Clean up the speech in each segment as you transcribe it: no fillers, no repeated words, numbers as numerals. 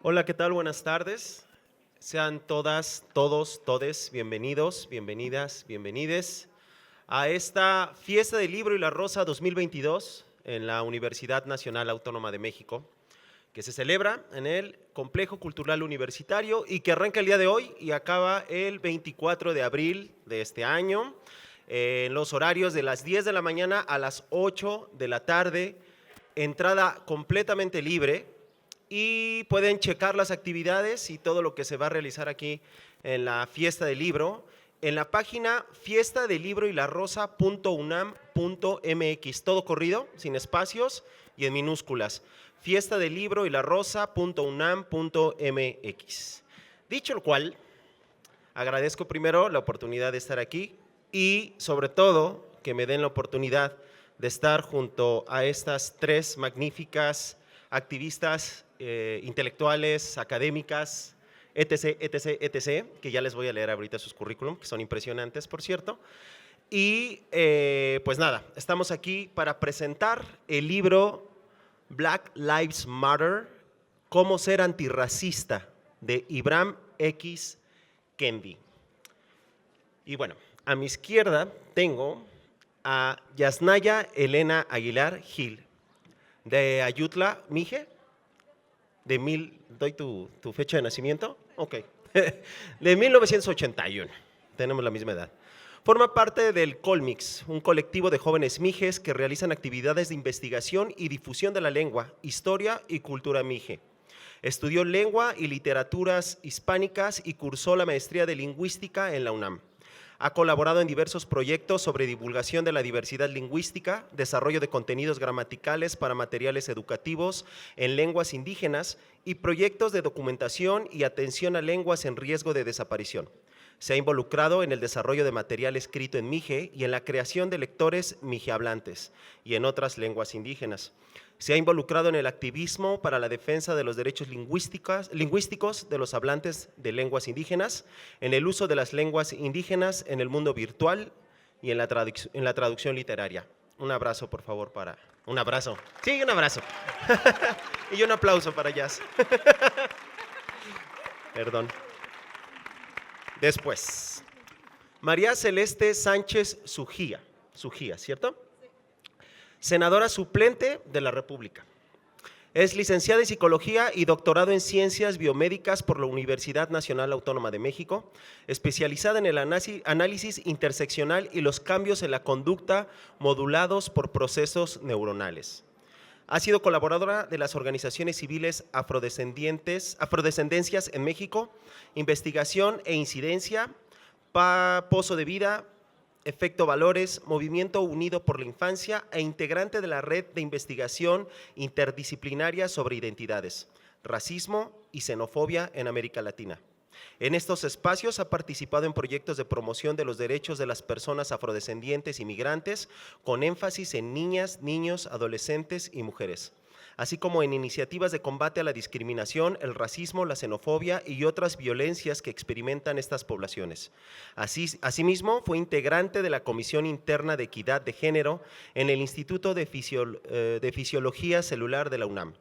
Hola, ¿qué tal? Buenas tardes. Sean todas, todos, todes bienvenidos, bienvenidas, bienvenides a esta Fiesta del Libro y la Rosa 2022 en la Universidad Nacional Autónoma de México, que se celebra en el Complejo Cultural Universitario y que arranca el día de hoy y acaba el 24 de abril de este año, en los horarios de las 10 de la mañana a las 8 de la tarde, entrada completamente libre y pueden checar las actividades y todo lo que se va a realizar aquí en la Fiesta del Libro en la página fiestadelibroylarosa.unam.mx, todo corrido, sin espacios y en minúsculas, fiestadelibroylarosa.unam.mx. Dicho lo cual, agradezco primero la oportunidad de estar aquí y sobre todo que me den la oportunidad de estar junto a estas tres magníficas activistas intelectuales, académicas, etc., etc., etc., que ya les voy a leer ahorita sus currículum, que son impresionantes, por cierto. Y pues nada, estamos aquí para presentar el libro Black Lives Matter, Cómo ser antirracista, de Ibram X. Kendi. Y bueno, a mi izquierda tengo a Yasnaya Elena Aguilar Gil, de Ayutla, Mije, ¿doy tu fecha de nacimiento? Ok, de 1981, tenemos la misma edad. Forma parte del Colmix, un colectivo de jóvenes mijes que realizan actividades de investigación y difusión de la lengua, historia y cultura mije. Estudió lengua y literaturas hispánicas y cursó la maestría de lingüística en la UNAM. Ha colaborado en diversos proyectos sobre divulgación de la diversidad lingüística, desarrollo de contenidos gramaticales para materiales educativos en lenguas indígenas y proyectos de documentación y atención a lenguas en riesgo de desaparición. Se ha involucrado en el desarrollo de material escrito en mije y en la creación de lectores mijehablantes y en otras lenguas indígenas. Se ha involucrado en el activismo para la defensa de los derechos lingüísticos de los hablantes de lenguas indígenas, en el uso de las lenguas indígenas en el mundo virtual y en la traducción literaria. Un abrazo, por favor, para… Un abrazo. Sí, un abrazo. Y un aplauso para Jazz. Perdón. Después, María Celeste Sánchez Sujía, ¿cierto? Senadora suplente de la República. Es licenciada en Psicología y doctorado en Ciencias Biomédicas por la Universidad Nacional Autónoma de México, especializada en el análisis interseccional y los cambios en la conducta modulados por procesos neuronales. Ha sido colaboradora de las organizaciones civiles Afrodescendencias en México, Investigación e Incidencia, Pozo de Vida, Efecto Valores, Movimiento Unido por la Infancia e integrante de la Red de Investigación Interdisciplinaria sobre Identidades, Racismo y Xenofobia en América Latina. En estos espacios ha participado en proyectos de promoción de los derechos de las personas afrodescendientes y migrantes, con énfasis en niñas, niños, adolescentes y mujeres, así como en iniciativas de combate a la discriminación, el racismo, la xenofobia y otras violencias que experimentan estas poblaciones. Asimismo, fue integrante de la Comisión Interna de Equidad de Género en el Instituto de Fisiología Celular de la UNAM.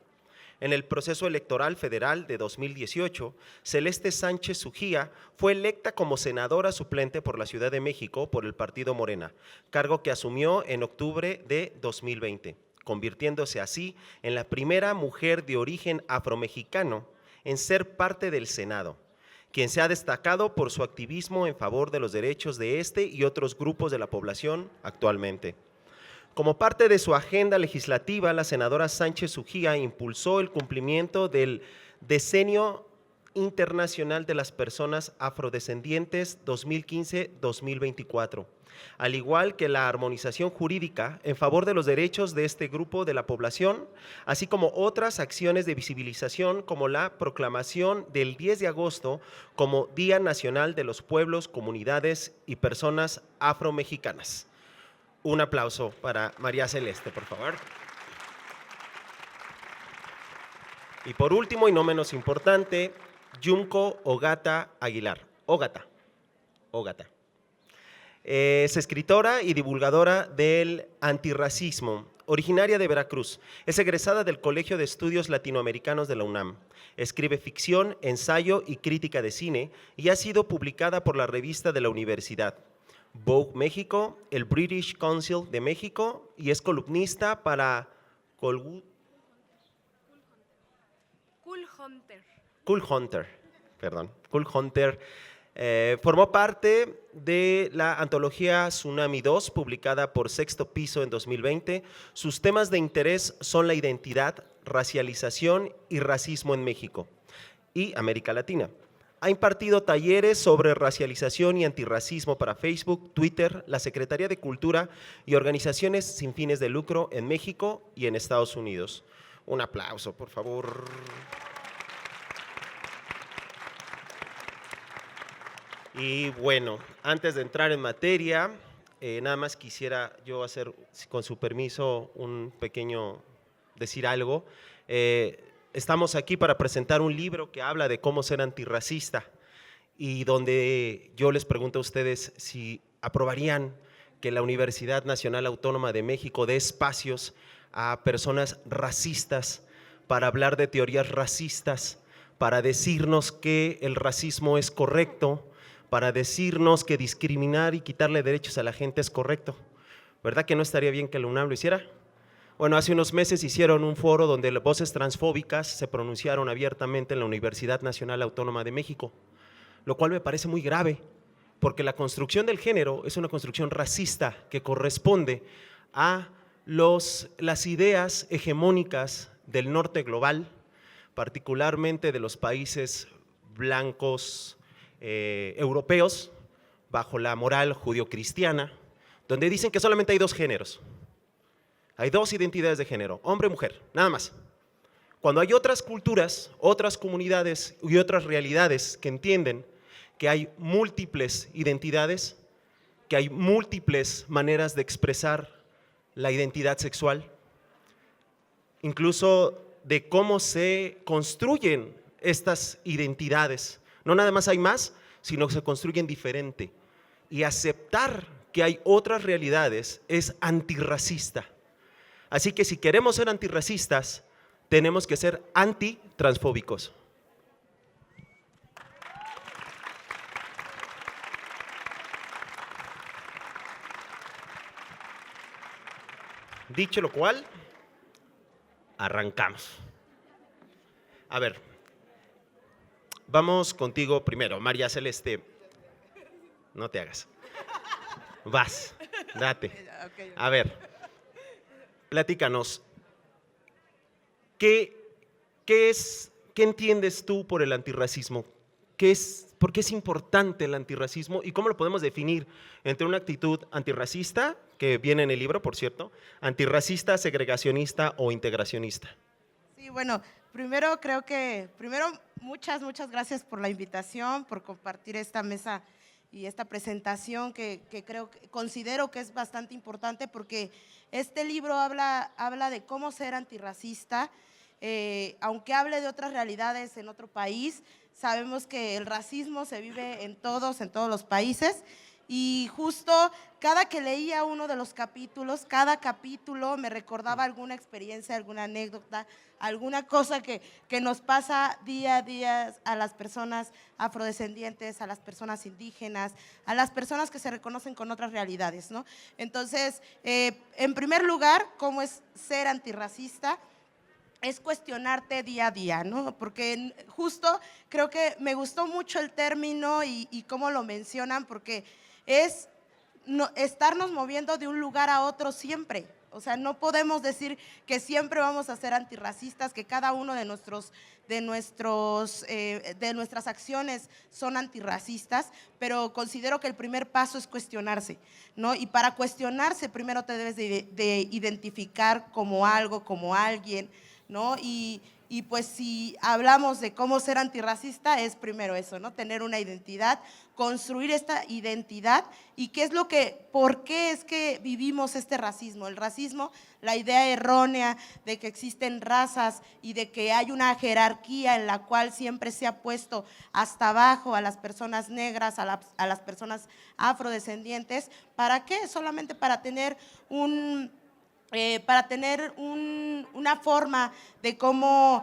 En el proceso electoral federal de 2018, Celeste Sánchez Sujía fue electa como senadora suplente por la Ciudad de México por el partido Morena, cargo que asumió en octubre de 2020, convirtiéndose así en la primera mujer de origen afromexicano en ser parte del Senado, quien se ha destacado por su activismo en favor de los derechos de este y otros grupos de la población actualmente. Como parte de su agenda legislativa, la senadora Sánchez Sujía impulsó el cumplimiento del Decenio Internacional de las Personas Afrodescendientes 2015-2024, al igual que la armonización jurídica en favor de los derechos de este grupo de la población, así como otras acciones de visibilización como la proclamación del 10 de agosto como Día Nacional de los Pueblos, Comunidades y Personas Afromexicanas. Un aplauso para María Celeste, por favor. Y por último, y no menos importante, Junko Ogata Aguilar. Ogata. Es escritora y divulgadora del antirracismo, Originaria de Veracruz, es egresada del Colegio de Estudios Latinoamericanos de la UNAM. Escribe ficción, ensayo y crítica de cine y ha sido publicada por la revista de la universidad, Vogue México, el British Council de México y es columnista para Cool Hunter. Cool Hunter. Formó parte de la antología Tsunami 2, publicada por Sexto Piso en 2020. Sus temas de interés son la identidad, racialización y racismo en México y América Latina. Ha impartido talleres sobre racialización y antirracismo para Facebook, Twitter, la Secretaría de Cultura y organizaciones sin fines de lucro en México y en Estados Unidos. Un aplauso, por favor. Y bueno, antes de entrar en materia, nada más quisiera yo hacer, con su permiso, decir algo. Estamos aquí para presentar un libro que habla de cómo ser antirracista y donde yo les pregunto a ustedes si aprobarían que la Universidad Nacional Autónoma de México dé espacios a personas racistas para hablar de teorías racistas, para decirnos que el racismo es correcto, para decirnos que discriminar y quitarle derechos a la gente es correcto. ¿Verdad que no estaría bien que la UNAM lo hiciera? Bueno, hace unos meses hicieron un foro donde las voces transfóbicas se pronunciaron abiertamente en la Universidad Nacional Autónoma de México, lo cual me parece muy grave, porque la construcción del género es una construcción racista que corresponde a las ideas hegemónicas del norte global, particularmente de los países blancos europeos, bajo la moral judio-cristiana, donde dicen que solamente hay dos géneros, hay dos identidades de género, hombre y mujer, nada más. Cuando hay otras culturas, otras comunidades y otras realidades que entienden que hay múltiples identidades, que hay múltiples maneras de expresar la identidad sexual, incluso de cómo se construyen estas identidades. No nada más hay más, sino que se construyen diferente. Y aceptar que hay otras realidades es antirracista. Así que si queremos ser antirracistas, tenemos que ser antitransfóbicos. Dicho lo cual, arrancamos. A ver, vamos contigo primero, María Celeste. No te hagas. Vas, date. A ver, platícanos. ¿Qué entiendes tú por el antirracismo? ¿Por qué es importante el antirracismo y cómo lo podemos definir entre una actitud antirracista, que viene en el libro, por cierto, antirracista, segregacionista o integracionista? Sí, bueno, primero muchas gracias por la invitación, por compartir esta mesa y esta presentación que considero que es bastante importante, porque este libro habla de cómo ser antirracista. Aunque hable de otras realidades en otro país, sabemos que el racismo se vive en todos los países, y justo cada que leía uno de los capítulos, cada capítulo me recordaba alguna experiencia, alguna anécdota, alguna cosa que nos pasa día a día a las personas afrodescendientes, a las personas indígenas, a las personas que se reconocen con otras realidades, ¿no? Entonces, en primer lugar, ¿cómo es ser antirracista? Es cuestionarte día a día, ¿no? Porque justo creo que me gustó mucho el término y cómo lo mencionan, porque es estarnos moviendo de un lugar a otro siempre. O sea, no podemos decir que siempre vamos a ser antirracistas, que cada uno de nuestras acciones son antirracistas, pero considero que el primer paso es cuestionarse, ¿no? Y para cuestionarse primero te debes de identificar como algo, como alguien, ¿no? Y pues si hablamos de cómo ser antirracista, es primero eso, ¿no? Tener una identidad, construir esta identidad y por qué es que vivimos este racismo. El racismo, la idea errónea de que existen razas y de que hay una jerarquía en la cual siempre se ha puesto hasta abajo a las personas negras, a las personas afrodescendientes. ¿Para qué? Solamente para tener para tener una forma de cómo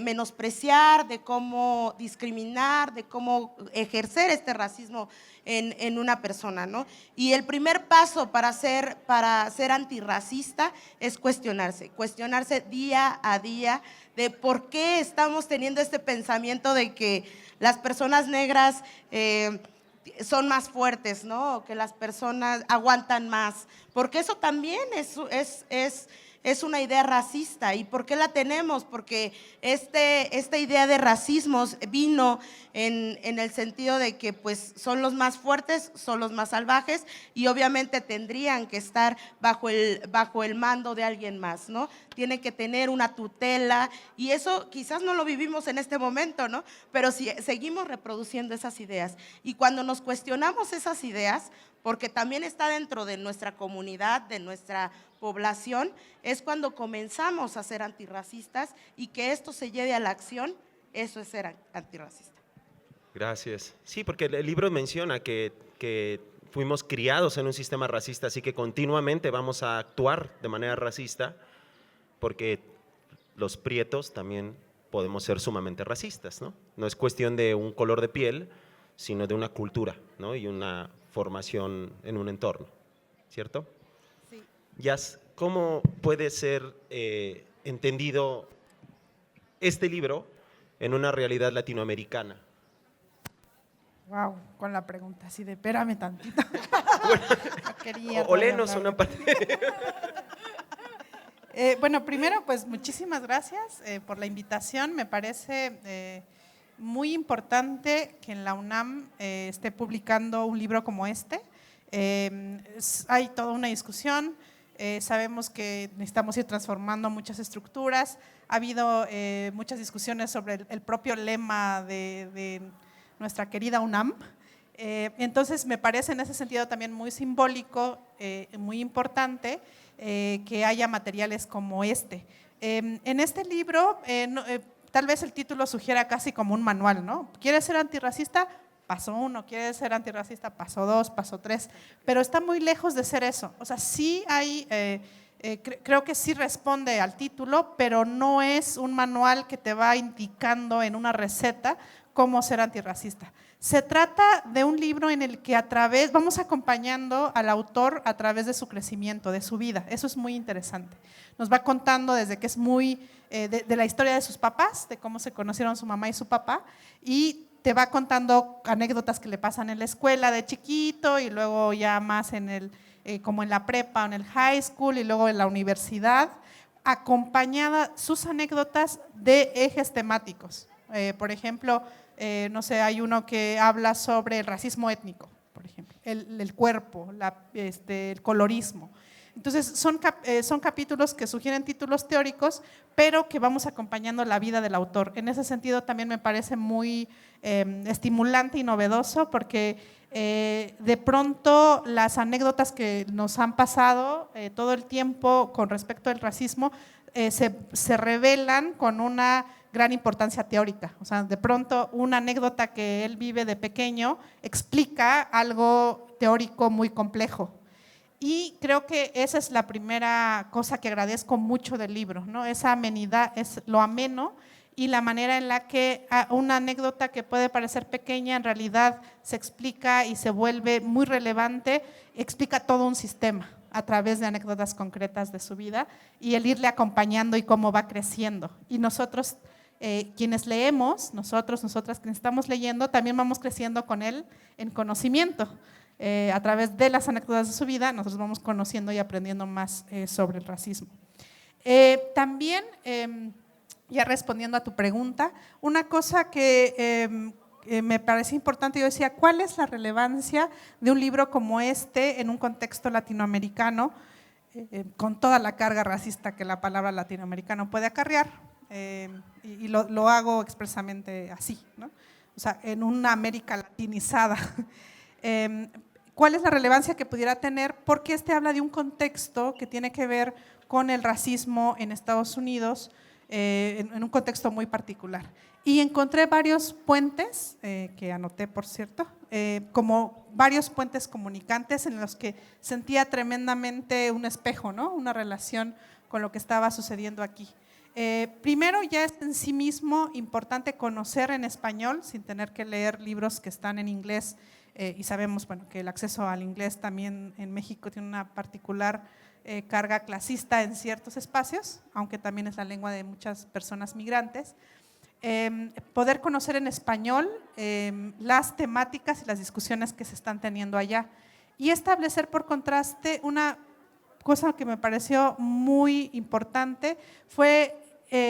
menospreciar, de cómo discriminar, de cómo ejercer este racismo en una persona, ¿no? Y el primer paso para ser antirracista es cuestionarse día a día de por qué estamos teniendo este pensamiento de que las personas negras son más fuertes, ¿no? O que las personas aguantan más, porque eso también es una idea racista. ¿Y por qué la tenemos? Porque esta idea de racismo vino en el sentido de que pues son los más fuertes, son los más salvajes y obviamente tendrían que estar bajo el mando de alguien más, ¿no? Tienen que tener una tutela y eso quizás no lo vivimos en este momento, ¿no? Pero si seguimos reproduciendo esas ideas y cuando nos cuestionamos esas ideas, porque también está dentro de nuestra comunidad, de nuestra población, es cuando comenzamos a ser antirracistas y que esto se lleve a la acción, eso es ser antirracista. Gracias. Sí, porque el libro menciona que fuimos criados en un sistema racista, así que continuamente vamos a actuar de manera racista, porque los prietos también podemos ser sumamente racistas, ¿no? No es cuestión de un color de piel, sino de una cultura, ¿no? Y una formación en un entorno, ¿cierto? Sí. Yas, ¿cómo puede ser entendido este libro en una realidad latinoamericana? Wow, con la pregunta así de espérame tantito. O léenos una parte. Bueno, primero, pues muchísimas gracias por la invitación. Me parece muy importante que en la UNAM esté publicando un libro como este. Hay toda una discusión. Sabemos que necesitamos ir transformando muchas estructuras. Ha habido muchas discusiones sobre el propio lema de nuestra querida UNAM. Entonces, me parece en ese sentido también muy simbólico, muy importante que haya materiales como este. En este libro, tal vez el título sugiera casi como un manual, ¿no? ¿Quieres ser antirracista? Paso 1, ¿quieres ser antirracista? Paso 2, paso 3, pero está muy lejos de ser eso. O sea, sí hay, creo que sí responde al título, pero no es un manual que te va indicando en una receta cómo ser antirracista. Se trata de un libro en el que vamos acompañando al autor a través de su crecimiento, de su vida. Eso es muy interesante. Nos va contando desde que es de la historia de sus papás, de cómo se conocieron su mamá y su papá, y te va contando anécdotas que le pasan en la escuela de chiquito y luego ya más como en la prepa o en el high school y luego en la universidad, acompañada sus anécdotas de ejes temáticos. Por ejemplo, no sé, hay uno que habla sobre el racismo étnico, por ejemplo, el cuerpo, el colorismo. Entonces, son capítulos que sugieren títulos teóricos, pero que vamos acompañando la vida del autor. En ese sentido, también me parece muy estimulante y novedoso, porque de pronto las anécdotas que nos han pasado todo el tiempo con respecto al racismo se revelan con una gran importancia teórica. O sea, de pronto una anécdota que él vive de pequeño explica algo teórico muy complejo. Y creo que esa es la primera cosa que agradezco mucho del libro, ¿no? Esa amenidad, es lo ameno y la manera en la que una anécdota que puede parecer pequeña en realidad se explica y se vuelve muy relevante, explica todo un sistema a través de anécdotas concretas de su vida y el irle acompañando y cómo va creciendo. Y nosotros, quienes leemos, nosotras quienes estamos leyendo, también vamos creciendo con él en conocimiento. A través de las anécdotas de su vida, nosotros vamos conociendo y aprendiendo más sobre el racismo. También, ya respondiendo a tu pregunta, una cosa que me parece importante, yo decía, ¿cuál es la relevancia de un libro como este en un contexto latinoamericano, con toda la carga racista que la palabra latinoamericano puede acarrear? Y lo hago expresamente así, ¿no? O sea, en una América latinizada. ¿Cuál es la relevancia que pudiera tener? Porque habla de un contexto que tiene que ver con el racismo en Estados Unidos, en un contexto muy particular. Y encontré varios puentes, que anoté por cierto, como varios puentes comunicantes en los que sentía tremendamente un espejo, ¿no? Una relación con lo que estaba sucediendo aquí. Primero, ya es en sí mismo importante conocer en español sin tener que leer libros que están en inglés, y sabemos, bueno, que el acceso al inglés también en México tiene una particular carga clasista en ciertos espacios, aunque también es la lengua de muchas personas migrantes. Poder conocer en español las temáticas y las discusiones que se están teniendo allá, y establecer por contraste una cosa que me pareció muy importante fue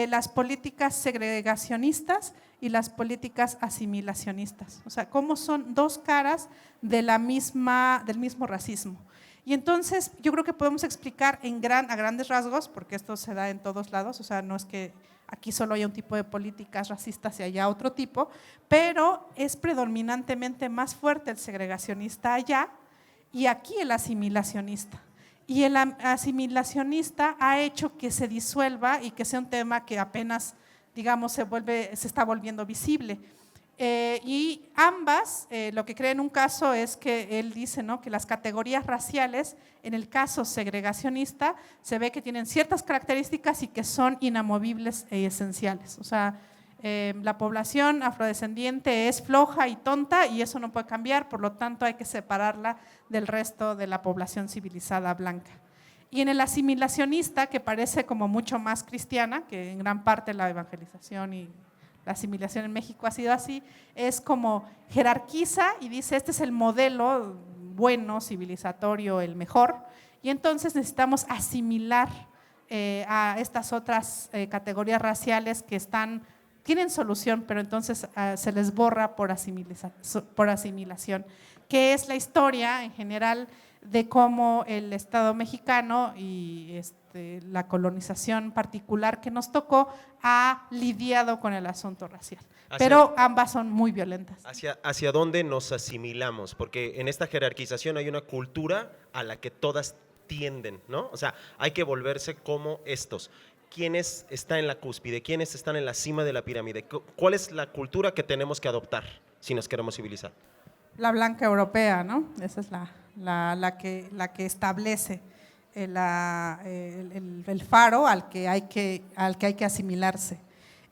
las políticas segregacionistas y las políticas asimilacionistas, o sea, cómo son dos caras de del mismo racismo. Y entonces yo creo que podemos explicar a grandes rasgos, porque esto se da en todos lados, o sea, no es que aquí solo haya un tipo de políticas racistas y allá otro tipo, pero es predominantemente más fuerte el segregacionista allá y aquí el asimilacionista. Y el asimilacionista ha hecho que se disuelva y que sea un tema que apenas, digamos, se está volviendo visible. Y ambas, lo que cree en un caso es que él dice, ¿no?, que las categorías raciales, en el caso segregacionista, se ve que tienen ciertas características y que son inamovibles e esenciales. O sea, la población afrodescendiente es floja y tonta y eso no puede cambiar, por lo tanto hay que separarla del resto de la población civilizada blanca. Y en el asimilacionista, que parece como mucho más cristiana, que en gran parte la evangelización y la asimilación en México ha sido así, es como jerarquiza y dice este es el modelo bueno, civilizatorio, el mejor, y entonces necesitamos asimilar a estas otras categorías raciales que tienen solución, pero entonces se les borra por asimilación, que es la historia en general de cómo el Estado mexicano y la colonización particular que nos tocó ha lidiado con el asunto racial. Pero ambas son muy violentas. ¿Hacia dónde nos asimilamos? Porque en esta jerarquización hay una cultura a la que todas tienden, ¿no? O sea, hay que volverse como estos. ¿Quiénes están en la cúspide? ¿Quiénes están en la cima de la pirámide? ¿Cuál es la cultura que tenemos que adoptar si nos queremos civilizar? La blanca europea, ¿no? Esa es la que establece el faro al que hay que asimilarse.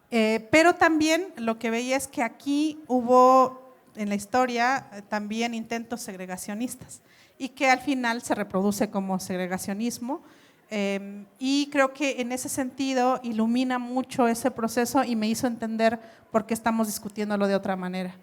Pero también lo que veía es que aquí hubo en la historia también intentos segregacionistas y que al final se reproduce como segregacionismo. Y creo que en ese sentido ilumina mucho ese proceso y me hizo entender por qué estamos discutiéndolo de otra manera.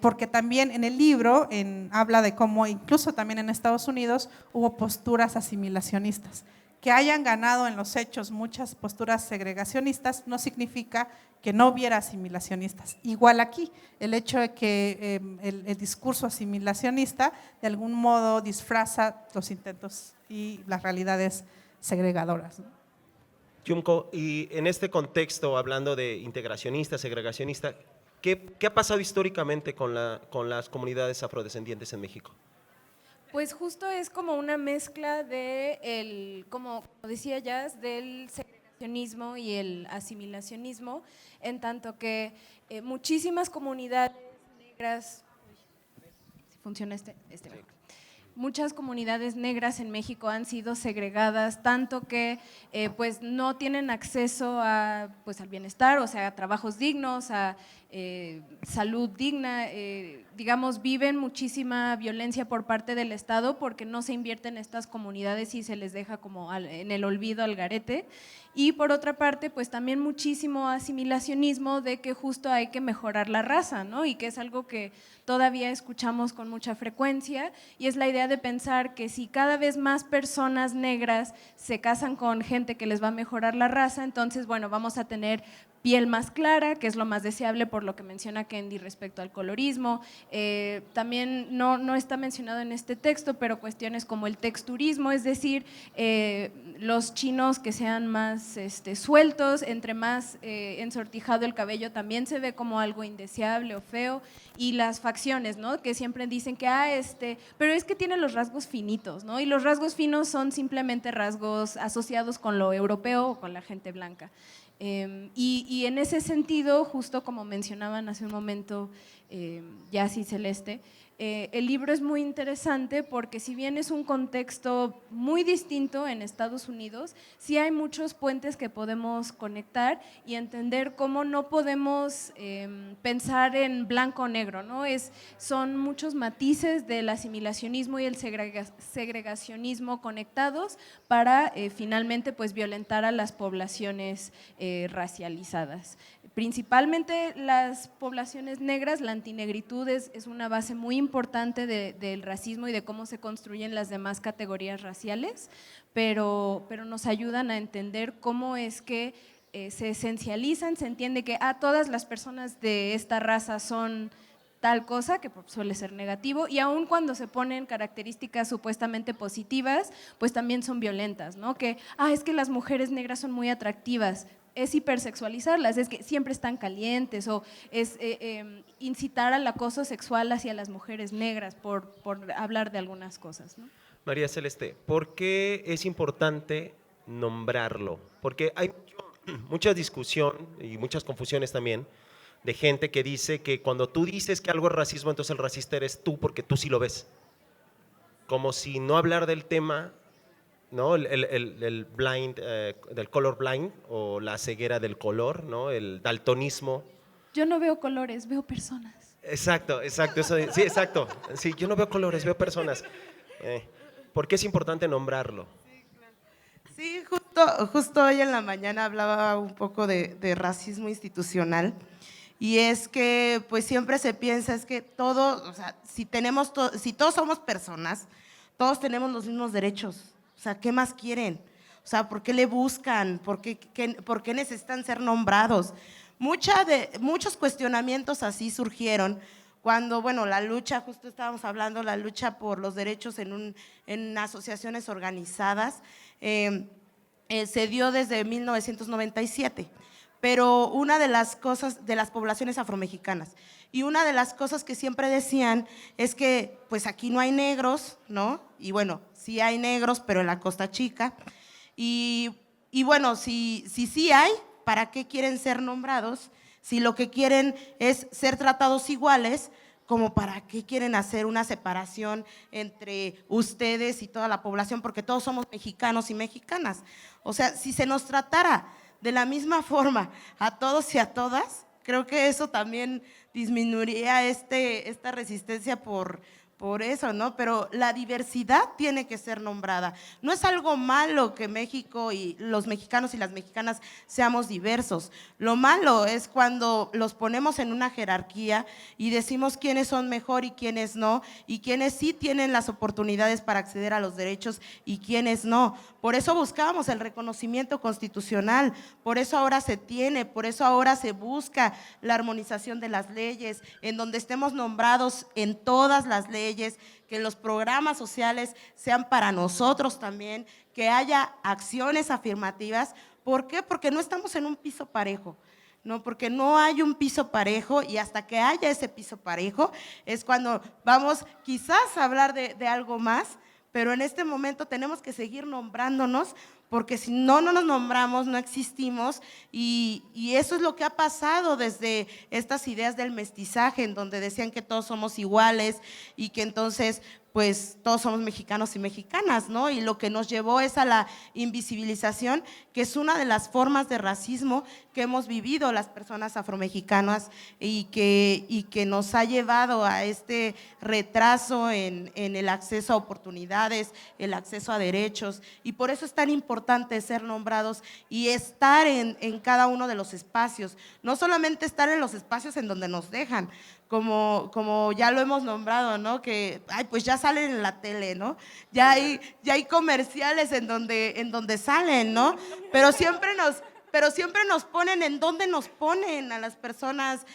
Porque también en el libro habla de cómo incluso también en Estados Unidos hubo posturas asimilacionistas. Que hayan ganado en los hechos muchas posturas segregacionistas no significa que no hubiera asimilacionistas. Igual aquí, el hecho de que el discurso asimilacionista de algún modo disfraza los intentos y las realidades segregadoras, ¿no? Yumko, y en este contexto, hablando de integracionista, segregacionista, ¿qué ha pasado históricamente con las comunidades afrodescendientes en México? Pues justo es como una mezcla como decía Jazz, del segregacionismo y el asimilacionismo, en tanto que muchísimas comunidades negras, si funciona muchas comunidades negras en México han sido segregadas, tanto que pues no tienen acceso pues al bienestar, o sea, a trabajos dignos, a salud digna, digamos, viven muchísima violencia por parte del Estado porque no se invierte en estas comunidades y se les deja como en el olvido, al garete. Y por otra parte, pues también muchísimo asimilacionismo de que justo hay que mejorar la raza, ¿no? Y que es algo que todavía escuchamos con mucha frecuencia, y es la idea de pensar que si cada vez más personas negras se casan con gente que les va a mejorar la raza, entonces, bueno, vamos a tener piel más clara, que es lo más deseable por lo que menciona Kendi respecto al colorismo, También no está mencionado en este texto, pero cuestiones como el texturismo, es decir, los chinos que sean más sueltos, entre más ensortijado el cabello también se ve como algo indeseable o feo, y las facciones, ¿no? Que siempre dicen que, pero es que tiene los rasgos finitos, ¿no? Y los rasgos finos son simplemente rasgos asociados con lo europeo o con la gente blanca. Y en ese sentido, justo como mencionaban hace un momento Jazz y Celeste, el libro es muy interesante porque si bien es un contexto muy distinto en Estados Unidos, sí hay muchos puentes que podemos conectar y entender cómo no podemos pensar en blanco o negro, ¿no? Son muchos matices del asimilacionismo y el segregacionismo conectados para finalmente pues violentar a las poblaciones racializadas. Principalmente las poblaciones negras, la antinegritud es una base muy importante del racismo y de cómo se construyen las demás categorías raciales, pero nos ayudan a entender cómo es que se esencializan, se entiende que todas las personas de esta raza son tal cosa, que suele ser negativo, y aun cuando se ponen características supuestamente positivas, pues también son violentas, ¿no? Que, es que las mujeres negras son muy atractivas, es hipersexualizarlas, es que siempre están calientes, o es incitar al acoso sexual hacia las mujeres negras, por hablar de algunas cosas, ¿no? María Celeste, ¿por qué es importante nombrarlo? Porque hay mucha discusión y muchas confusiones también de gente que dice que cuando tú dices que algo es racismo, entonces el racista eres tú porque tú sí lo ves. Como si no hablar del tema, ¿no? El blind, del color blind o la ceguera del color, ¿no? El daltonismo. Yo no veo colores, veo personas. Exacto, eso, sí, exacto. Sí, yo no veo colores, veo personas. ¿Por qué es importante nombrarlo? Sí, justo hoy en la mañana hablaba un poco de racismo institucional, y es que pues siempre se piensa es que todos, o sea, si todos somos personas, todos tenemos los mismos derechos. O sea, ¿qué más quieren? O sea, ¿por qué le buscan? ¿Por qué necesitan ser nombrados? Muchos cuestionamientos así surgieron cuando, bueno, la lucha, justo estábamos hablando, la lucha por los derechos en asociaciones organizadas, se dio desde 1997. Pero una de las cosas de las poblaciones afromexicanas, y una de las cosas que siempre decían es que pues aquí no hay negros, ¿no? Y bueno, sí hay negros, pero en la Costa Chica, y bueno, si sí hay, ¿para qué quieren ser nombrados? Si lo que quieren es ser tratados iguales, ¿como para qué quieren hacer una separación entre ustedes y toda la población? Porque todos somos mexicanos y mexicanas. O sea, si se nos tratara de la misma forma a todos y a todas, creo que eso también disminuiría esta resistencia por eso, ¿no? Pero la diversidad tiene que ser nombrada. No es algo malo que México y los mexicanos y las mexicanas seamos diversos. Lo malo es cuando los ponemos en una jerarquía y decimos quiénes son mejor y quiénes no, y quiénes sí tienen las oportunidades para acceder a los derechos y quiénes no. Por eso buscábamos el reconocimiento constitucional, por eso ahora se tiene, por eso ahora se busca la armonización de las leyes, en donde estemos nombrados en todas las leyes, que los programas sociales sean para nosotros también, que haya acciones afirmativas. ¿Por qué? Porque no estamos en un piso parejo. No, porque no hay un piso parejo, y hasta que haya ese piso parejo es cuando vamos quizás a hablar de algo más, pero en este momento tenemos que seguir nombrándonos, porque si no nos nombramos, no existimos, y eso es lo que ha pasado desde estas ideas del mestizaje, en donde decían que todos somos iguales y que entonces pues todos somos mexicanos y mexicanas, ¿no? Y lo que nos llevó es a la invisibilización, que es una de las formas de racismo que hemos vivido las personas afromexicanas y que nos ha llevado a este retraso en el acceso a oportunidades, el acceso a derechos, y por eso es tan importante ser nombrados y estar en cada uno de los espacios, no solamente estar en los espacios en donde nos dejan, como ya lo hemos nombrado, ¿no? Que pues ya salen en la tele, ¿no? Ya hay comerciales en donde salen, ¿no? Pero siempre pero siempre nos ponen en dónde nos ponen a las personas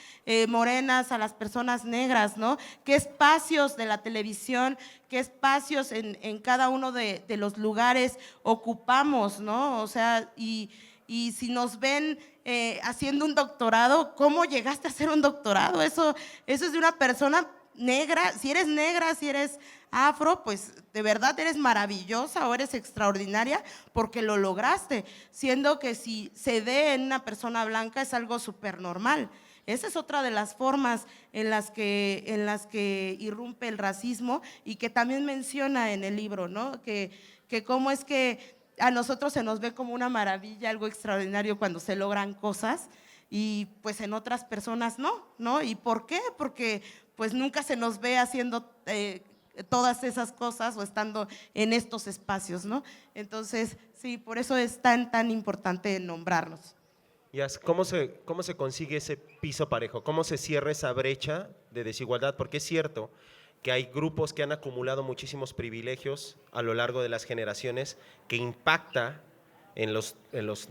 morenas, a las personas negras, ¿no? ¿Qué espacios de la televisión, qué espacios en cada uno de los lugares ocupamos, ¿no? O sea, y si nos ven haciendo un doctorado, ¿cómo llegaste a hacer un doctorado? Eso es de una persona negra. Si eres afro, pues de verdad eres maravillosa o eres extraordinaria porque lo lograste, siendo que si se dé en una persona blanca es algo súper normal. Esa es otra de las formas en las que irrumpe el racismo y que también menciona en el libro, ¿no? Que cómo es que a nosotros se nos ve como una maravilla, algo extraordinario cuando se logran cosas y pues en otras personas no. ¿Y por qué? Porque pues nunca se nos ve haciendo todas esas cosas o estando en estos espacios, ¿no? Entonces, sí, por eso es tan importante nombrarnos. ¿Cómo se consigue ese piso parejo? ¿Cómo se cierra esa brecha de desigualdad? Porque es cierto que hay grupos que han acumulado muchísimos privilegios a lo largo de las generaciones que impacta en los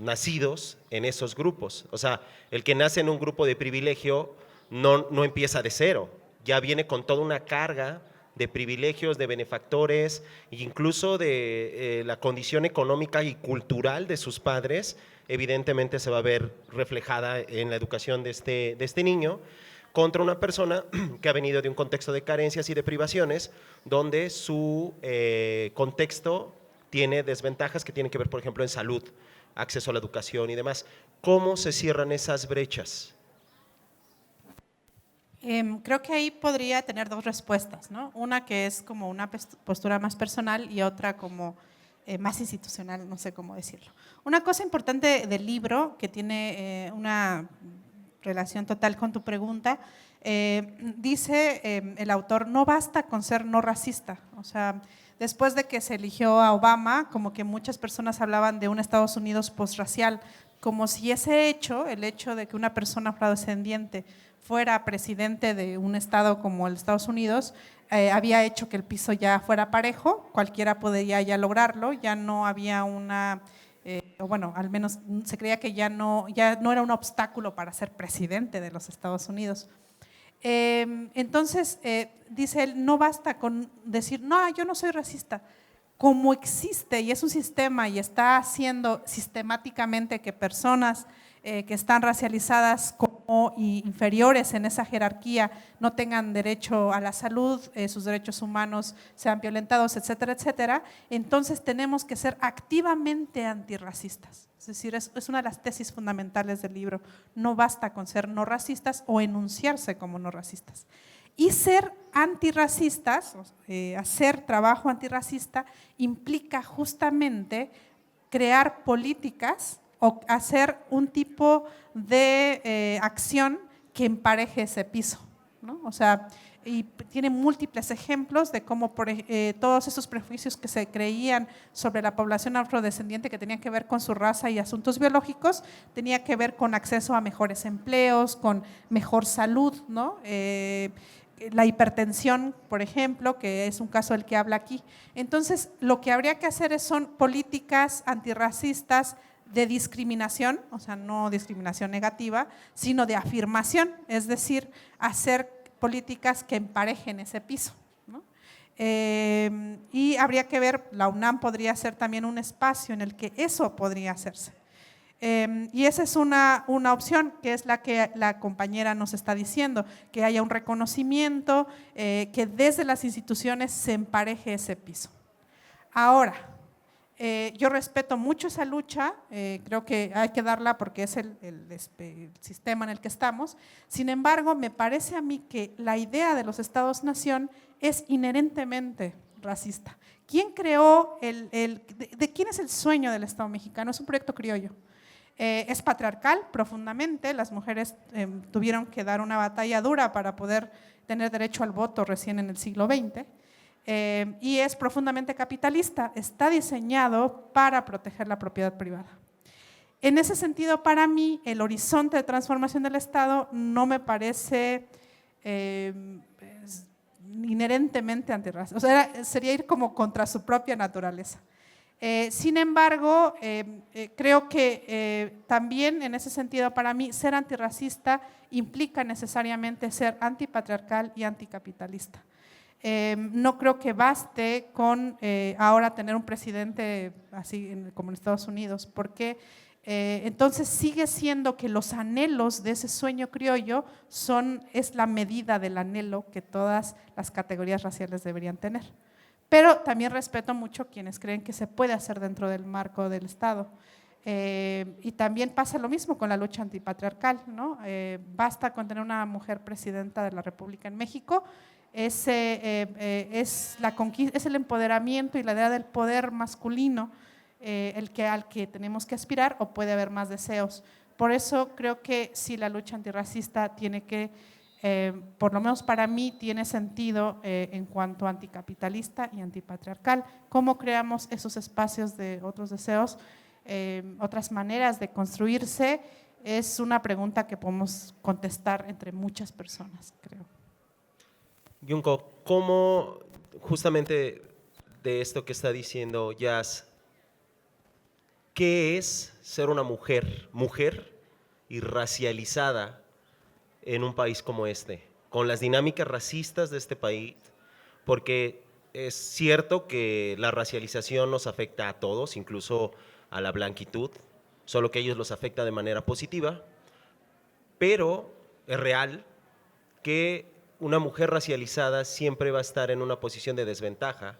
nacidos en esos grupos. O sea, el que nace en un grupo de privilegio no empieza de cero, ya viene con toda una carga de privilegios, de benefactores, incluso de la condición económica y cultural de sus padres, evidentemente se va a ver reflejada en la educación de este niño, contra una persona que ha venido de un contexto de carencias y de privaciones, donde su contexto tiene desventajas que tienen que ver, por ejemplo, en salud, acceso a la educación y demás. ¿Cómo se cierran esas brechas? Creo que ahí podría tener dos respuestas, ¿no? Una que es como una postura más personal y otra como más institucional, no sé cómo decirlo. Una cosa importante del libro, que tiene una relación total con tu pregunta, dice el autor, no basta con ser no racista. O sea, después de que se eligió a Obama, como que muchas personas hablaban de un Estados Unidos posracial, como si ese hecho, el hecho de que una persona afrodescendiente fuera presidente de un estado como el Estados Unidos, había hecho que el piso ya fuera parejo, cualquiera podía ya lograrlo, ya no había una, o bueno, al menos se creía que ya no era un obstáculo para ser presidente de los Estados Unidos. Entonces, dice él, no basta con decir, no, yo no soy racista. Como existe y es un sistema y está haciendo sistemáticamente que personas que están racializadas como inferiores en esa jerarquía no tengan derecho a la salud, sus derechos humanos sean violentados, etcétera, etcétera, entonces tenemos que ser activamente antirracistas. Es decir, es una de las tesis fundamentales del libro. No basta con ser no racistas o enunciarse como no racistas. Y ser antirracistas, hacer trabajo antirracista, implica justamente crear políticas o hacer un tipo de acción que empareje ese piso, ¿no? O sea, y tiene múltiples ejemplos de cómo todos esos prejuicios que se creían sobre la población afrodescendiente que tenían que ver con su raza y asuntos biológicos, tenía que ver con acceso a mejores empleos, con mejor salud, ¿no? La hipertensión, por ejemplo, que es un caso del que habla aquí. Entonces, lo que habría que hacer son políticas antirracistas de discriminación, o sea, no discriminación negativa, sino de afirmación, es decir, hacer políticas que emparejen ese piso, ¿no? Y habría que ver, la UNAM podría ser también un espacio en el que eso podría hacerse. Y esa es una opción, que es la que la compañera nos está diciendo, que haya un reconocimiento, que desde las instituciones se empareje ese piso. Ahora, yo respeto mucho esa lucha, creo que hay que darla porque es el sistema en el que estamos. Sin embargo, me parece a mí que la idea de los estados-nación es inherentemente racista. ¿Quién creó de quién es el sueño del Estado mexicano? Es un proyecto criollo. Es patriarcal profundamente, las mujeres tuvieron que dar una batalla dura para poder tener derecho al voto recién en el siglo XX. Y es profundamente capitalista, está diseñado para proteger la propiedad privada. En ese sentido, para mí, el horizonte de transformación del Estado no me parece inherentemente antirracista, o sea, sería ir como contra su propia naturaleza. Sin embargo, creo que también en ese sentido para mí ser antirracista implica necesariamente ser antipatriarcal y anticapitalista. No creo que baste con ahora tener un presidente así como en Estados Unidos, porque entonces sigue siendo que los anhelos de ese sueño criollo es la medida del anhelo que todas las categorías raciales deberían tener. Pero también respeto mucho quienes creen que se puede hacer dentro del marco del Estado. Y también pasa lo mismo con la lucha antipatriarcal, ¿no? Basta con tener una mujer presidenta de la República en México, es el empoderamiento y la idea del poder masculino al que tenemos que aspirar, o puede haber más deseos. Por eso creo que sí, la lucha antirracista tiene que, por lo menos para mí, tiene sentido en cuanto a anticapitalista y antipatriarcal. ¿Cómo creamos esos espacios de otros deseos, otras maneras de construirse? Es una pregunta que podemos contestar entre muchas personas, creo. Junko, ¿cómo justamente de esto que está diciendo Jazz, qué es ser una mujer y racializada en un país como este, con las dinámicas racistas de este país? Porque es cierto que la racialización nos afecta a todos, incluso a la blanquitud, solo que a ellos los afecta de manera positiva, pero es real que una mujer racializada siempre va a estar en una posición de desventaja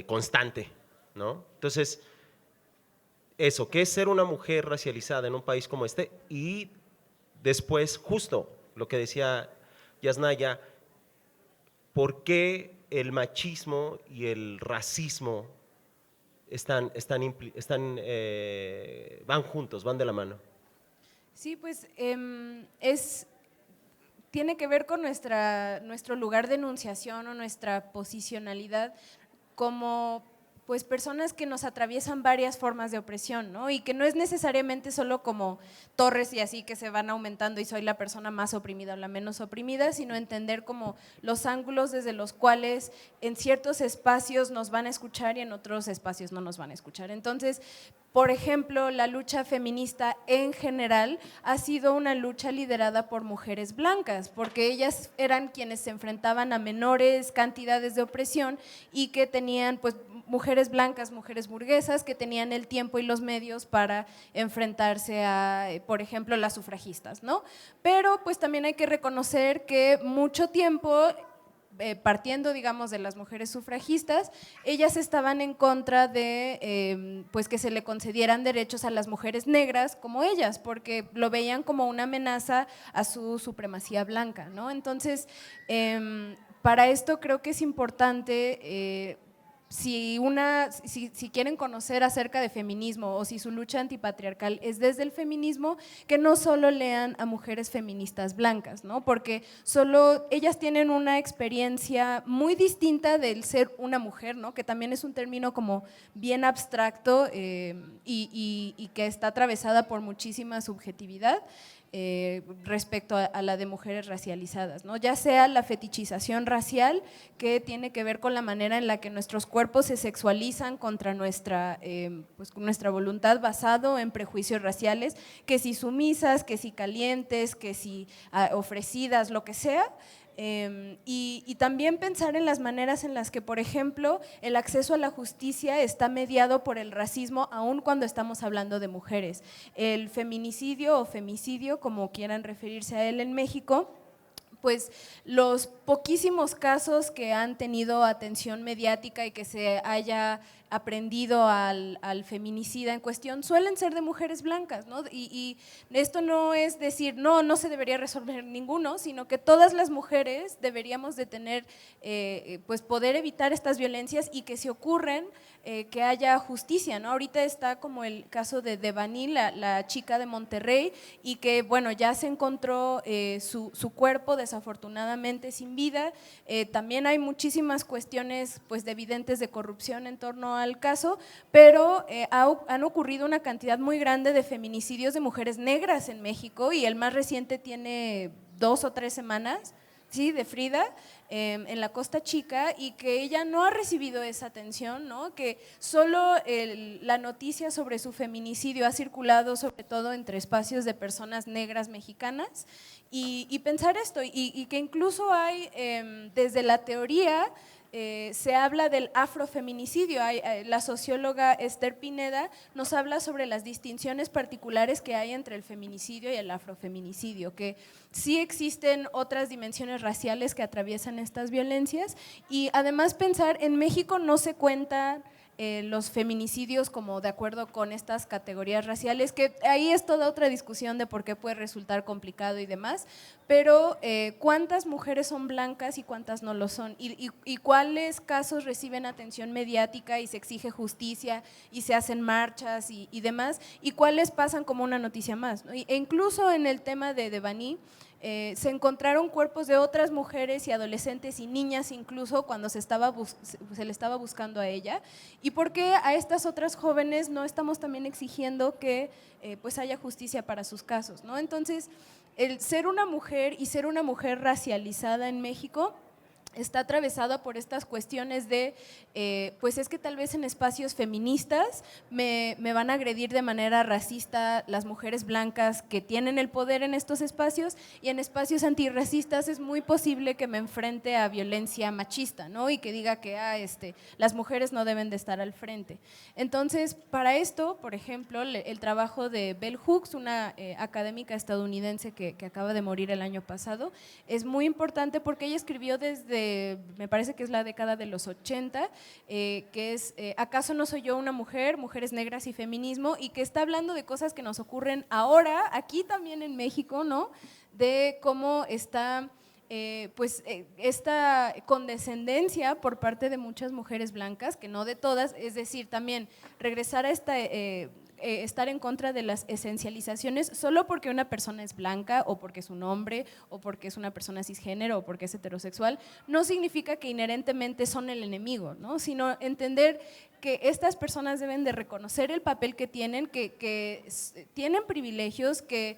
constante, ¿no? Entonces, eso, ¿qué es ser una mujer racializada en un país como este? Y después, justo lo que decía Yasnaya, ¿por qué el machismo y el racismo van juntos, van de la mano? Sí, pues tiene que ver con nuestro lugar de enunciación o nuestra posicionalidad como pues personas que nos atraviesan varias formas de opresión, ¿no? Y que no es necesariamente solo como torres y así que se van aumentando y soy la persona más oprimida o la menos oprimida, sino entender como los ángulos desde los cuales en ciertos espacios nos van a escuchar y en otros espacios no nos van a escuchar. Entonces, por ejemplo, la lucha feminista en general ha sido una lucha liderada por mujeres blancas, porque ellas eran quienes se enfrentaban a menores cantidades de opresión y que tenían pues mujeres blancas, mujeres burguesas, que tenían el tiempo y los medios para enfrentarse a, por ejemplo, las sufragistas, ¿no? Pero pues también hay que reconocer que mucho tiempo, partiendo, digamos, de las mujeres sufragistas, ellas estaban en contra de pues que se le concedieran derechos a las mujeres negras como ellas, porque lo veían como una amenaza a su supremacía blanca, ¿no? Entonces, para esto creo que es importante si quieren conocer acerca de feminismo o si su lucha antipatriarcal es desde el feminismo, que no solo lean a mujeres feministas blancas, ¿no? Porque solo ellas tienen una experiencia muy distinta del ser una mujer, ¿no? Que también es un término como bien abstracto y que está atravesada por muchísima subjetividad. Respecto a la de mujeres racializadas, ¿no? Ya sea la fetichización racial, que tiene que ver con la manera en la que nuestros cuerpos se sexualizan contra nuestra voluntad, basado en prejuicios raciales, que si sumisas, que si calientes, que si ofrecidas, lo que sea. Y también pensar en las maneras en las que, por ejemplo, el acceso a la justicia está mediado por el racismo, aun cuando estamos hablando de mujeres. El feminicidio o femicidio, como quieran referirse a él en México, pues los poquísimos casos que han tenido atención mediática y que se haya aprendido al feminicida en cuestión suelen ser de mujeres blancas, ¿no? Y esto no es decir, no se debería resolver ninguno, sino que todas las mujeres deberíamos de tener, pues poder evitar estas violencias y que si ocurren, que haya justicia, ¿no? Ahorita está como el caso de Devani, la chica de Monterrey, y que bueno, ya se encontró su cuerpo desafortunadamente sin vida. También hay muchísimas cuestiones pues evidentes de corrupción en torno al caso, pero han ocurrido una cantidad muy grande de feminicidios de mujeres negras en México y el más reciente tiene 2 o 3 semanas, sí, de Frida, en la Costa Chica, y que ella no ha recibido esa atención, ¿no? Que solo la noticia sobre su feminicidio ha circulado sobre todo entre espacios de personas negras mexicanas, y pensar esto, y que incluso hay desde la teoría, se habla del afrofeminicidio. La socióloga Esther Pineda nos habla sobre las distinciones particulares que hay entre el feminicidio y el afrofeminicidio, que sí existen otras dimensiones raciales que atraviesan estas violencias, y además pensar en México no se cuentan los feminicidios como de acuerdo con estas categorías raciales, que ahí es toda otra discusión de por qué puede resultar complicado y demás, pero cuántas mujeres son blancas y cuántas no lo son, y cuáles casos reciben atención mediática y se exige justicia y se hacen marchas y demás, y cuáles pasan como una noticia más, ¿no? E incluso en el tema de Devani, se encontraron cuerpos de otras mujeres y adolescentes y niñas incluso cuando se le estaba buscando a ella. ¿Y por qué a estas otras jóvenes no estamos también exigiendo que pues haya justicia para sus casos, ¿no? Entonces, el ser una mujer y ser una mujer racializada en México está atravesada por estas cuestiones de, pues es que tal vez en espacios feministas me van a agredir de manera racista las mujeres blancas que tienen el poder en estos espacios, y en espacios antirracistas es muy posible que me enfrente a violencia machista, ¿no? Y que diga que las mujeres no deben de estar al frente. Entonces, para esto, por ejemplo, el trabajo de Bell Hooks, una académica estadounidense que acaba de morir el año pasado, es muy importante porque ella escribió desde, me parece que es la década de los 80, que es ¿Acaso no soy yo una mujer? Mujeres negras y feminismo, y que está hablando de cosas que nos ocurren ahora, aquí también en México, ¿no? De cómo está esta condescendencia por parte de muchas mujeres blancas, que no de todas, es decir, también regresar a estar en contra de las esencializaciones solo porque una persona es blanca o porque es un hombre o porque es una persona cisgénero o porque es heterosexual, no significa que inherentemente son el enemigo, ¿no? Sino entender que estas personas deben de reconocer el papel que tienen, que tienen privilegios, que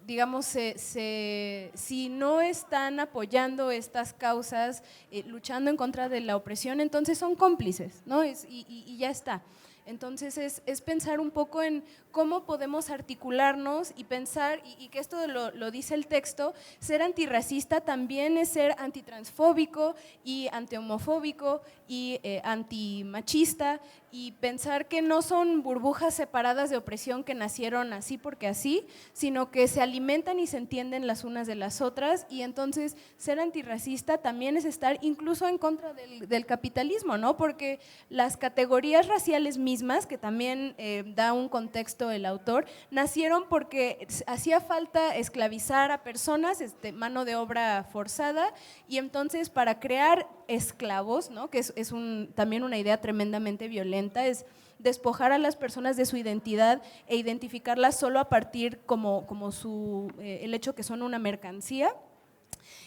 digamos, si no están apoyando estas causas, luchando en contra de la opresión, entonces son cómplices, ¿no? Y ya está. Entonces es pensar un poco en cómo podemos articularnos y pensar, y que esto lo dice el texto, ser antirracista también es ser antitransfóbico y antihomofóbico y antimachista, y pensar que no son burbujas separadas de opresión que nacieron así porque así, sino que se alimentan y se entienden las unas de las otras, y entonces ser antirracista también es estar incluso en contra del capitalismo, ¿no? Porque las categorías raciales mismas, que también da un contexto el autor, nacieron porque hacía falta esclavizar a personas, mano de obra forzada, y entonces para crear esclavos, ¿no? Que es también una idea tremendamente violenta, es despojar a las personas de su identidad e identificarlas solo a partir como el hecho que son una mercancía.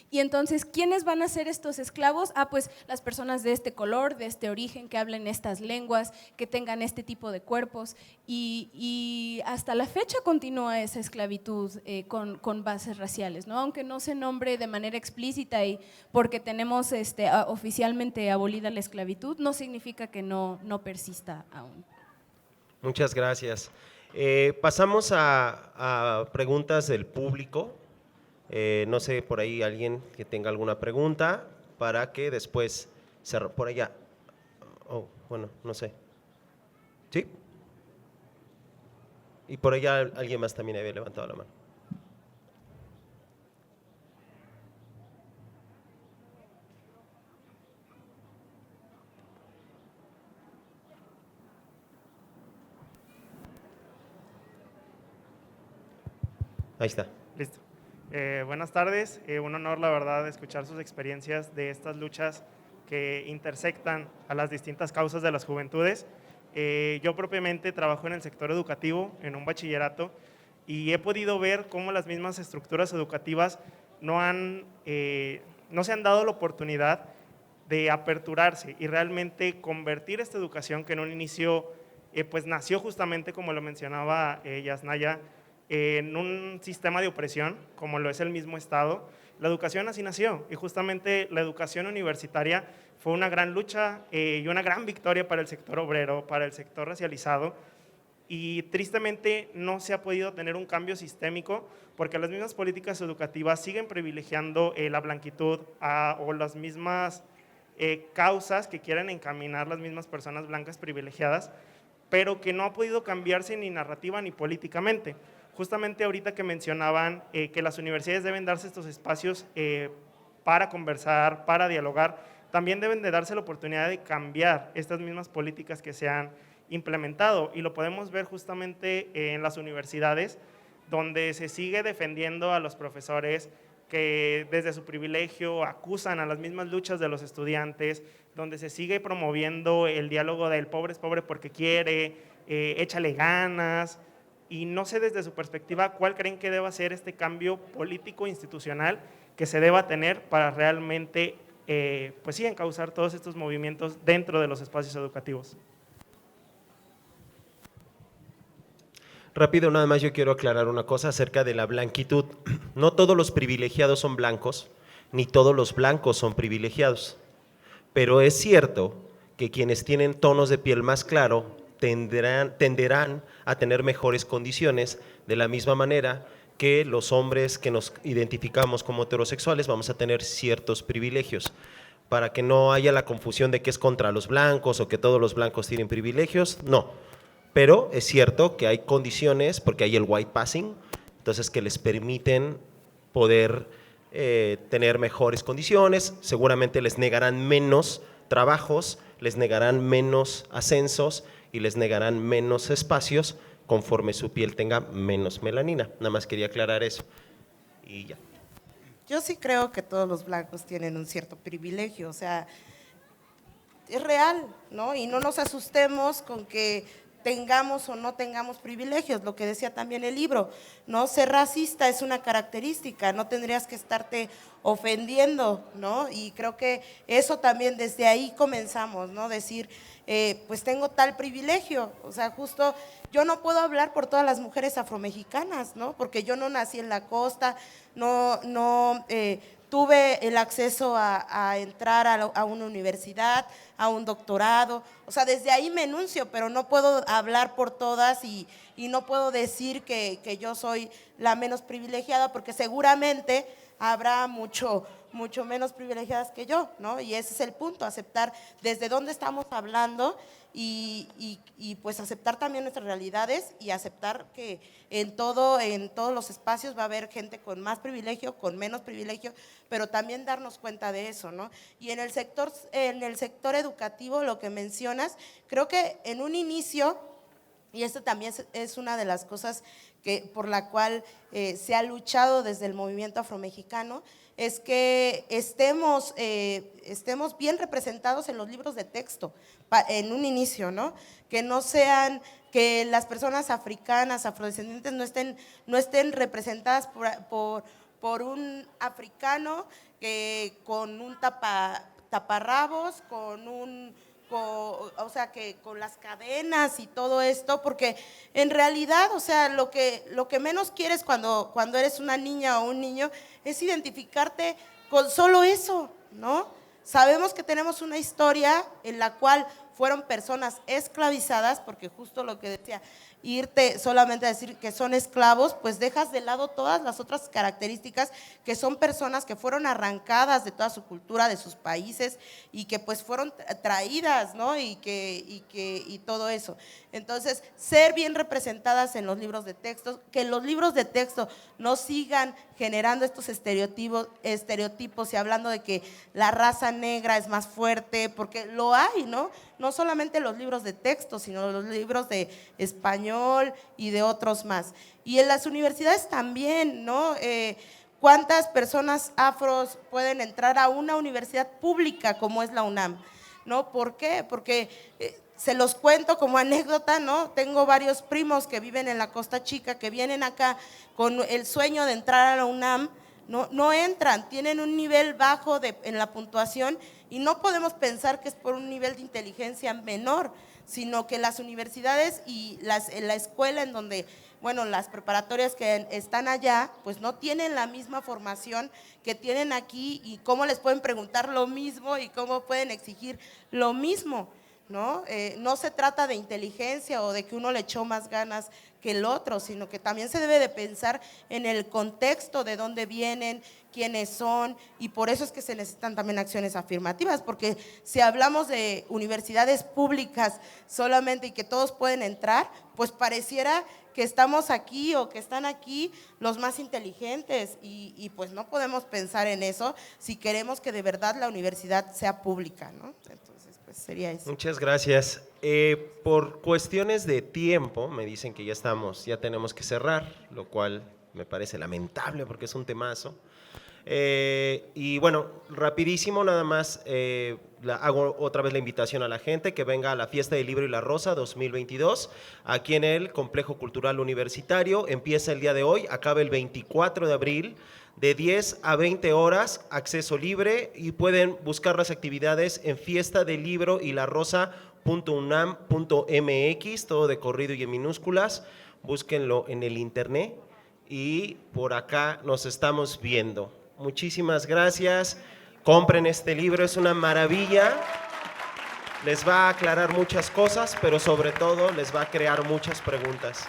Y entonces, ¿quiénes van a ser estos esclavos? Pues las personas de este color, de este origen, que hablen estas lenguas, que tengan este tipo de cuerpos, y hasta la fecha continúa esa esclavitud con bases raciales, ¿no? Aunque no se nombre de manera explícita, y porque tenemos oficialmente abolida la esclavitud, no significa que no persista aún. Muchas gracias. Pasamos a preguntas del público. No sé, por ahí alguien que tenga alguna pregunta para que después por allá. Oh, bueno, no sé. ¿Sí? Y por allá alguien más también había levantado la mano. Ahí está. Listo. Buenas tardes, un honor la verdad escuchar sus experiencias de estas luchas que intersectan a las distintas causas de las juventudes. Yo propiamente trabajo en el sector educativo, en un bachillerato, y he podido ver cómo las mismas estructuras educativas no se han dado la oportunidad de aperturarse y realmente convertir esta educación que en un inicio pues nació justamente, como lo mencionaba Yasnaya, en un sistema de opresión, como lo es el mismo Estado, La educación así nació y justamente la educación universitaria fue una gran lucha y una gran victoria para el sector obrero, para el sector racializado, y tristemente no se ha podido tener un cambio sistémico porque las mismas políticas educativas siguen privilegiando la blanquitud o las mismas causas que quieren encaminar las mismas personas blancas privilegiadas, pero que no ha podido cambiarse ni narrativa ni políticamente. Justamente ahorita que mencionaban que las universidades deben darse estos espacios para conversar, para dialogar, también deben de darse la oportunidad de cambiar estas mismas políticas que se han implementado, y lo podemos ver justamente en las universidades, donde se sigue defendiendo a los profesores que desde su privilegio acusan a las mismas luchas de los estudiantes, donde se sigue promoviendo el diálogo del pobre es pobre porque quiere, échale ganas, y no sé desde su perspectiva cuál creen que deba ser este cambio político institucional que se deba tener para realmente pues sí, encauzar todos estos movimientos dentro de los espacios educativos. Rápido, nada más yo quiero aclarar una cosa acerca de la blanquitud. No todos los privilegiados son blancos, ni todos los blancos son privilegiados. Pero es cierto que quienes tienen tonos de piel más claro tenderán a tener mejores condiciones, de la misma manera que los hombres que nos identificamos como heterosexuales vamos a tener ciertos privilegios. Para que no haya la confusión de que es contra los blancos o que todos los blancos tienen privilegios, no. Pero es cierto que hay condiciones, porque hay el white passing, entonces que les permiten poder tener mejores condiciones, seguramente les negarán menos trabajos, les negarán menos ascensos y les negarán menos espacios conforme su piel tenga menos melanina. Nada más quería aclarar eso y ya. Yo sí creo que todos los blancos tienen un cierto privilegio, o sea, es real, ¿no? Y no nos asustemos con que tengamos o no tengamos privilegios, lo que decía también el libro, ¿no? Ser racista es una característica, no tendrías que estarte ofendiendo, ¿no? Y creo que eso también desde ahí comenzamos, ¿no? Decir, pues tengo tal privilegio, o sea, justo yo no puedo hablar por todas las mujeres afromexicanas, ¿no? Porque yo no nací en la costa, no tuve el acceso a entrar a una universidad, a un doctorado, o sea, desde ahí me enuncio, pero no puedo hablar por todas y no puedo decir que yo soy la menos privilegiada, porque seguramente habrá mucho menos privilegiadas que yo, ¿no? Y ese es el punto, aceptar desde dónde estamos hablando y pues aceptar también nuestras realidades y aceptar que en todos los espacios va a haber gente con más privilegio, con menos privilegio, pero también darnos cuenta de eso, ¿no? Y en el sector educativo, lo que mencionas, creo que en un inicio, y esto también es una de las cosas por la cual se ha luchado desde el movimiento afromexicano, es que estemos bien representados en los libros de texto, en un inicio, ¿no? Que no sean, que las personas africanas, afrodescendientes no estén representadas por un africano con un taparrabos, o sea, que con las cadenas y todo esto, porque en realidad, o sea, lo que menos quieres cuando eres una niña o un niño es identificarte con solo eso, ¿no? Sabemos que tenemos una historia en la cual fueron personas esclavizadas, porque justo lo que decía, irte solamente a decir que son esclavos, pues dejas de lado todas las otras características que son personas que fueron arrancadas de toda su cultura, de sus países y que pues fueron traídas, ¿no? Y todo eso. Entonces, ser bien representadas en los libros de texto, que los libros de texto no sigan generando estos estereotipos y hablando de que la raza negra es más fuerte, porque lo hay, ¿no? No solamente los libros de texto, sino los libros de español y de otros más. Y en las universidades también, ¿no? ¿Cuántas personas afros pueden entrar a una universidad pública como es la UNAM? ¿No? ¿Por qué? Porque se los cuento como anécdota, ¿no? Tengo varios primos que viven en la Costa Chica, que vienen acá con el sueño de entrar a la UNAM, no entran, tienen un nivel bajo en la puntuación y no podemos pensar que es por un nivel de inteligencia menor, sino que las universidades y la escuela en donde bueno, las preparatorias que están allá, pues no tienen la misma formación que tienen aquí y cómo les pueden preguntar lo mismo y cómo pueden exigir lo mismo, ¿no? No se trata de inteligencia o de que uno le echó más ganas que el otro, sino que también se debe de pensar en el contexto de dónde vienen, quiénes son, y por eso es que se necesitan también acciones afirmativas, porque si hablamos de universidades públicas solamente y que todos pueden entrar, pues pareciera que estamos aquí o que están aquí los más inteligentes y pues no podemos pensar en eso si queremos que de verdad la universidad sea pública, ¿no? Entonces, pues sería eso. Muchas gracias. Por cuestiones de tiempo, me dicen que ya tenemos que cerrar, lo cual me parece lamentable porque es un temazo. Y bueno, rapidísimo nada más, hago otra vez la invitación a la gente que venga a la Fiesta del Libro y la Rosa 2022, aquí en el Complejo Cultural Universitario. Empieza el día de hoy, acaba el 24 de abril, de 10 a 20 horas, acceso libre, y pueden buscar las actividades en fiestadelibroylarosa.unam.mx, todo de corrido y en minúsculas, búsquenlo en el internet y por acá nos estamos viendo. Muchísimas gracias, compren este libro, es una maravilla, les va a aclarar muchas cosas, pero sobre todo les va a crear muchas preguntas.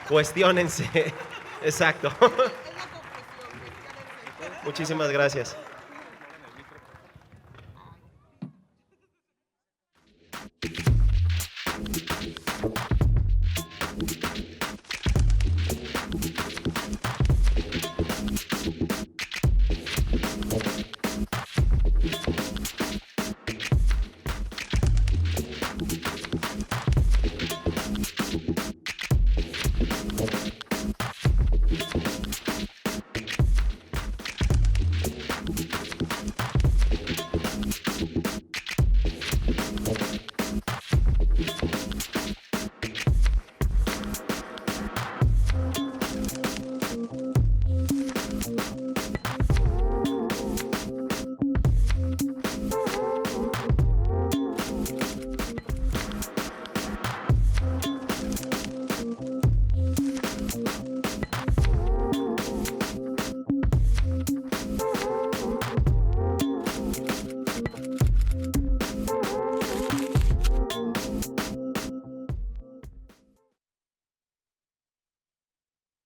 Cuestiónense, exacto. Muchísimas gracias.